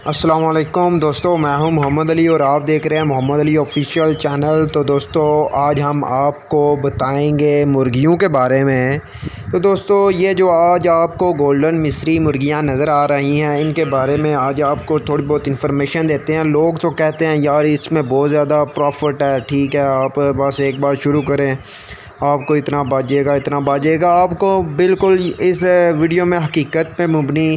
السلام علیکم دوستو، میں ہوں محمد علی اور آپ دیکھ رہے ہیں محمد علی آفیشیل چینل۔ تو دوستو آج ہم آپ کو بتائیں گے مرغیوں کے بارے میں۔ تو دوستو یہ جو آج آپ کو گولڈن مصری مرغیاں نظر آ رہی ہیں، ان کے بارے میں آج آپ کو تھوڑی بہت انفارمیشن دیتے ہیں۔ لوگ تو کہتے ہیں یار اس میں بہت زیادہ پروفٹ ہے، ٹھیک ہے آپ بس ایک بار شروع کریں آپ کو اتنا باجے گا۔ آپ کو بالکل اس ویڈیو میں حقیقت پہ مبنی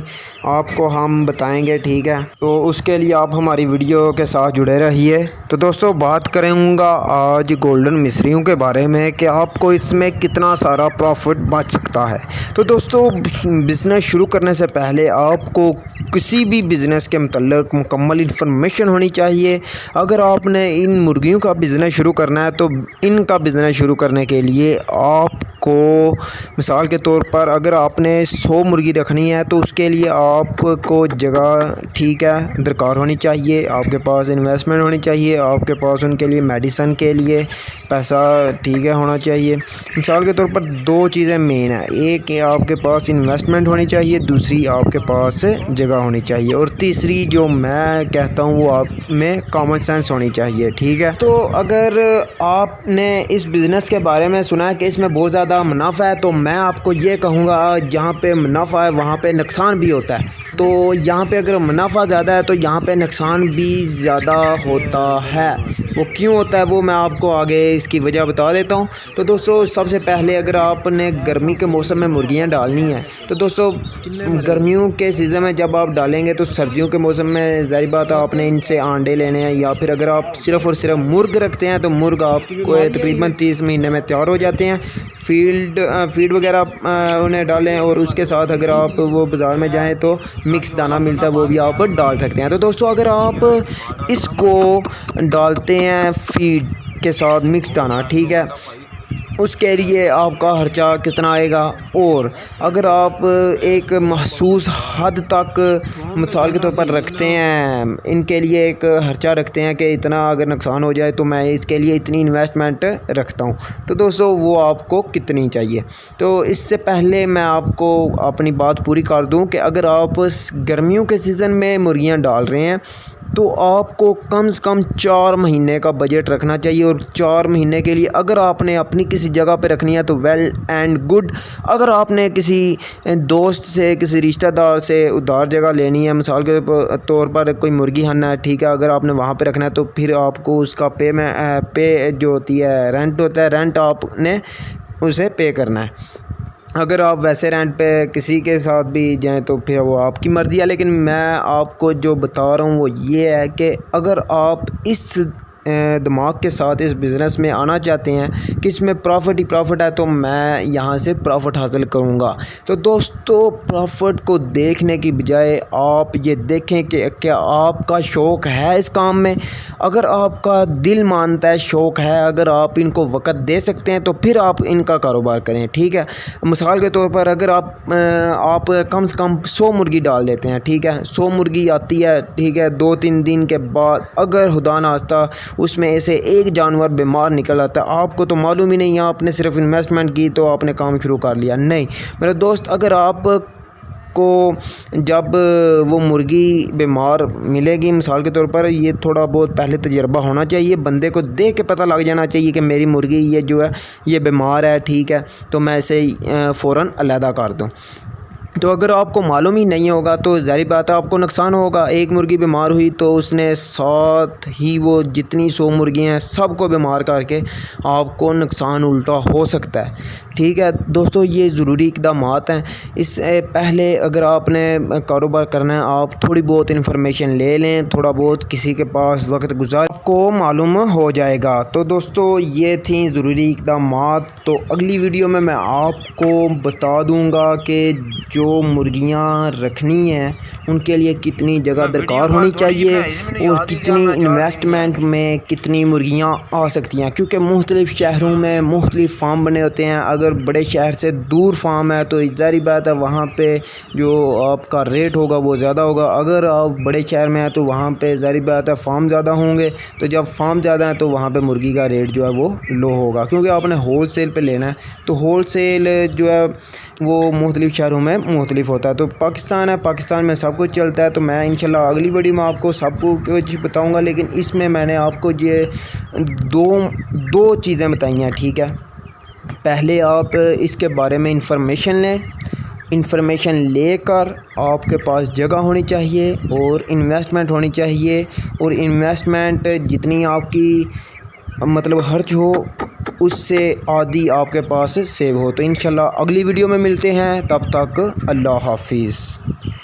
آپ کو ہم بتائیں گے، ٹھیک ہے۔ تو اس کے لیے آپ ہماری ویڈیو کے ساتھ جڑے رہیے۔ تو دوستو بات کروں گا آج گولڈن مصریوں کے بارے میں کہ آپ کو اس میں کتنا سارا پروفٹ بچ سکتا ہے۔ تو دوستو بزنس شروع کرنے سے پہلے آپ کو کسی بھی بزنس کے متعلق مکمل انفارمیشن ہونی چاہیے۔ اگر آپ نے ان مرغیوں کا بزنس شروع کرنا ہے تو ان کا بزنس شروع کرنے کے لیے آپ کو مثال کے طور پر اگر آپ نے 100 مرغی رکھنی ہے تو اس کے لیے آپ کو جگہ ٹھیک ہے درکار ہونی چاہیے، آپ کے پاس انویسٹمنٹ ہونی چاہیے، آپ کے پاس ان کے لیے میڈیسن کے لیے پیسہ ٹھیک ہے ہونا چاہیے۔ مثال کے طور پر 2 چیزیں مین ہیں، ایک آپ کے پاس انویسٹمنٹ ہونی چاہیے، دوسری آپ کے پاس جگہ ہونی چاہیے، اور تیسری جو میں کہتا ہوں وہ آپ میں کامن سینس ہونی چاہیے، ٹھیک ہے۔ تو اگر آپ نے اس بزنس کے بارے میں سنا ہے کہ اس میں بہت زیادہ منافع ہے تو میں آپ کو یہ کہوں گا جہاں پہ منافع ہے وہاں پہ نقصان بھی ہوتا ہے۔ تو یہاں پہ اگر منافع زیادہ ہے تو یہاں پہ نقصان بھی زیادہ ہوتا ہے۔ وہ کیوں ہوتا ہے وہ میں آپ کو آگے اس کی وجہ بتا دیتا ہوں۔ تو دوستو سب سے پہلے اگر آپ نے گرمی کے موسم میں مرغیاں ڈالنی ہیں تو دوستو گرمیوں کے سیزن میں جب آپ ڈالیں گے تو سردیوں کے موسم میں ظاہر بات ہے آپ نے ان سے انڈے لینے ہیں، یا پھر اگر آپ صرف اور صرف مرغ رکھتے ہیں تو مرغ آپ کو تقریباً 30 مہینے میں تیار ہو جاتے ہیں۔ فیڈ وغیرہ انہیں ڈالیں، اور اس کے ساتھ اگر آپ وہ بازار میں جائیں تو مکس دانہ ملتا ہے وہ بھی آپ ڈال سکتے ہیں۔ تو دوستو اگر آپ اس کو ڈالتے ہیں فیڈ کے ساتھ مکس دانہ، ٹھیک ہے، اس کے لیے آپ کا خرچہ کتنا آئے گا، اور اگر آپ ایک محسوس حد تک مثال کے طور پر رکھتے ہیں ان کے لیے ایک خرچہ رکھتے ہیں کہ اتنا اگر نقصان ہو جائے تو میں اس کے لیے اتنی انویسٹمنٹ رکھتا ہوں، تو دوستو وہ آپ کو کتنی چاہیے۔ تو اس سے پہلے میں آپ کو اپنی بات پوری کر دوں کہ اگر آپ گرمیوں کے سیزن میں مرغیاں ڈال رہے ہیں تو آپ کو کم سے کم 4 مہینے کا بجٹ رکھنا چاہیے، اور 4 مہینے کے لیے اگر آپ نے اپنی کسی جگہ پہ رکھنی ہے تو ویل اینڈ گڈ۔ اگر آپ نے کسی دوست سے کسی رشتہ دار سے ادھار جگہ لینی ہے، مثال کے طور پر کوئی مرغی ہن ہے، ٹھیک ہے، اگر آپ نے وہاں پہ رکھنا ہے تو پھر آپ کو اس کا پے جو ہوتی ہے رینٹ ہوتا ہے، رینٹ آپ نے اسے پے کرنا ہے۔ اگر آپ ویسے رینٹ پہ کسی کے ساتھ بھی جائیں تو پھر وہ آپ کی مرضی ہے، لیکن میں آپ کو جو بتا رہا ہوں وہ یہ ہے کہ اگر آپ اس دماغ کے ساتھ اس بزنس میں آنا چاہتے ہیں کہ اس میں پروفٹ ہی پروفٹ ہے تو میں یہاں سے پروفٹ حاصل کروں گا، تو دوستو پروفٹ کو دیکھنے کی بجائے آپ یہ دیکھیں کہ کیا آپ کا شوق ہے اس کام میں۔ اگر آپ کا دل مانتا ہے، شوق ہے، اگر آپ ان کو وقت دے سکتے ہیں تو پھر آپ ان کا کاروبار کریں، ٹھیک ہے۔ مثال کے طور پر اگر آپ کم سے کم 100 مرغی ڈال دیتے ہیں، ٹھیک ہے، 100 مرغی آتی ہے، ٹھیک ہے، 2-3 دن کے بعد اگر خدا نخواستہ اس میں سے ایک جانور بیمار نکل آتا ہے، آپ کو تو معلوم ہی نہیں، آپ نے صرف انویسٹمنٹ کی تو آپ نے کام شروع کر لیا، نہیں میرے دوست۔ اگر آپ کو جب وہ مرغی بیمار ملے گی، مثال کے طور پر یہ تھوڑا بہت پہلے تجربہ ہونا چاہیے، بندے کو دیکھ کے پتہ لگ جانا چاہیے کہ میری مرغی یہ جو ہے یہ بیمار ہے، ٹھیک ہے، تو میں اسے فوراً علیحدہ کر دوں۔ تو اگر آپ کو معلوم ہی نہیں ہوگا تو ظاہر بات ہے آپ کو نقصان ہوگا۔ ایک مرغی بیمار ہوئی تو اس نے ساتھ ہی وہ جتنی 100 مرغیاں ہیں سب کو بیمار کر کے آپ کو نقصان الٹا ہو سکتا ہے، ٹھیک ہے دوستو۔ یہ ضروری اقدامات ہیں۔ اس سے پہلے اگر آپ نے کاروبار کرنا ہے آپ تھوڑی بہت انفارمیشن لے لیں، تھوڑا بہت کسی کے پاس وقت گزار آپ کو معلوم ہو جائے گا۔ تو دوستو یہ تھیں ضروری اقدامات۔ تو اگلی ویڈیو میں آپ کو بتا دوں گا کہ جو مرغیاں رکھنی ہیں ان کے لیے کتنی جگہ درکار ہونی چاہیے اور کتنی انویسٹمنٹ میں کتنی مرغیاں آ سکتی ہیں، کیونکہ مختلف شہروں میں مختلف فارم بنے ہوتے ہیں۔ اگر اگر بڑے شہر سے دور فارم ہے تو ظاہری بات ہے وہاں پہ جو آپ کا ریٹ ہوگا وہ زیادہ ہوگا. اگر آپ بڑے شہر میں ہیں تو وہاں پہ ظاہری بات ہے فارم زیادہ ہوں گے, تو جب فارم زیادہ ہیں تو وہاں پہ مرغی کا ریٹ جو ہے وہ لو ہوگا, کیونکہ آپ نے ہول سیل پہ لینا ہے. تو ہول سیل جو ہے وہ مختلف شہروں میں مختلف ہوتا ہے. تو پاکستان ہے, پاکستان میں سب کچھ چلتا ہے. تو میں انشاءاللہ اگلی ویڈیو میں آپ کو سب کچھ بتاؤں گا, لیکن اس میں نے آپ کو یہ دو چیزیں بتائی ہیں, ٹھیک ہے. پہلے آپ اس کے بارے میں انفارمیشن لیں. انفارمیشن لے کر آپ کے پاس جگہ ہونی چاہیے اور انویسٹمنٹ ہونی چاہیے, اور انویسٹمنٹ جتنی آپ کی مطلب خرچ ہو اس سے آدھی آپ کے پاس سیو ہو. تو انشاءاللہ اگلی ویڈیو میں ملتے ہیں, تب تک اللہ حافظ.